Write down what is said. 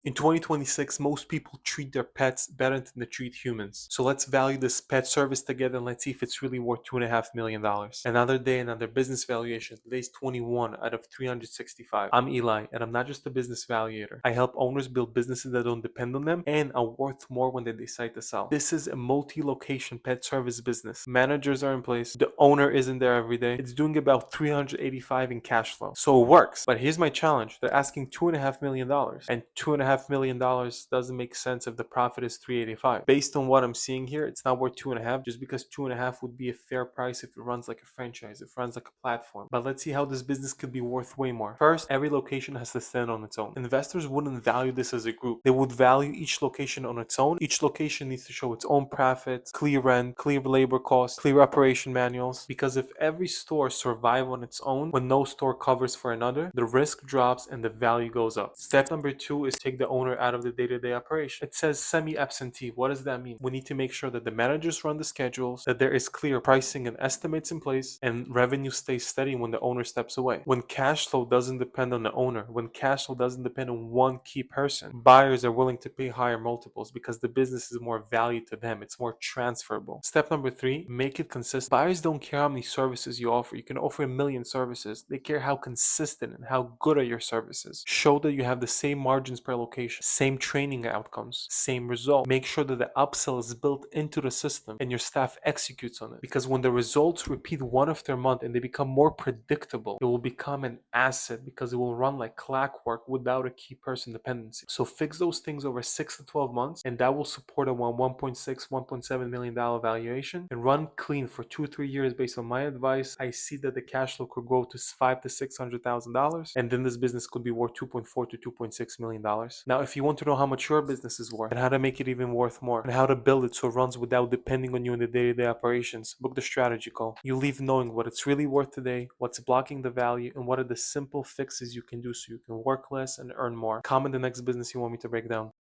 In 2026, most people treat their pets better than they treat humans. So let's value this pet service together and let's see if it's really worth $2.5 million. Another day, another business valuation. Today's 21 out of 365. I'm Eli, and I'm not just a business valuator. I help owners build businesses that don't depend on them and are worth more when they decide to sell. This is a multi-location pet service business. Managers are in place. The owner isn't there every day. It's doing about 385 in cash flow. So it works. But here's my challenge. They're asking $2.5 million, and $2.5 million doesn't make sense if the profit is 385. Based on what I'm seeing here, it's not worth 2.5 just because 2.5 would be a fair price if it runs like a franchise, if it runs like a platform. But let's see how this business could be worth way more. First, every location has to stand on its own. Investors wouldn't value this as a group. They would value each location on its own. Each location needs to show its own profits, clear rent, clear labor costs, clear operation manuals. Because if every store survives on its own when no store covers for another, the risk drops and the value goes up. Step number 2 is take the owner out of the day-to-day operation. It says semi-absentee. What does that mean? We need to make sure that the managers run the schedules, that there is clear pricing and estimates in place, and revenue stays steady when the owner steps away. When cash flow doesn't depend on the owner, when cash flow doesn't depend on one key person, buyers are willing to pay higher multiples because the business is more value to them. It's more transferable. Step number 3, make it consistent. Buyers don't care how many services you offer. You can offer a million services. They care how consistent and how good are your services. Show that you have the same margins per location, same training outcomes, same result. Make sure that the upsell is built into the system and your staff executes on it. Because when the results repeat one after month and they become more predictable, it will become an asset because it will run like clockwork without a key person dependency. So fix those things over 6 to 12 months and that will support a 1.6, $1.7 million valuation, and run clean for 2-3 years. Based on my advice, I see that the cash flow could grow to $500,000 to $600,000, and then this business could be worth 2.4 to $2.6 million. Now, if you want to know how much your business is worth and how to make it even worth more and how to build it so it runs without depending on you in the day-to-day operations, book the strategy call. You leave knowing what it's really worth today, what's blocking the value, and what are the simple fixes you can do so you can work less and earn more. Comment the next business you want me to break down.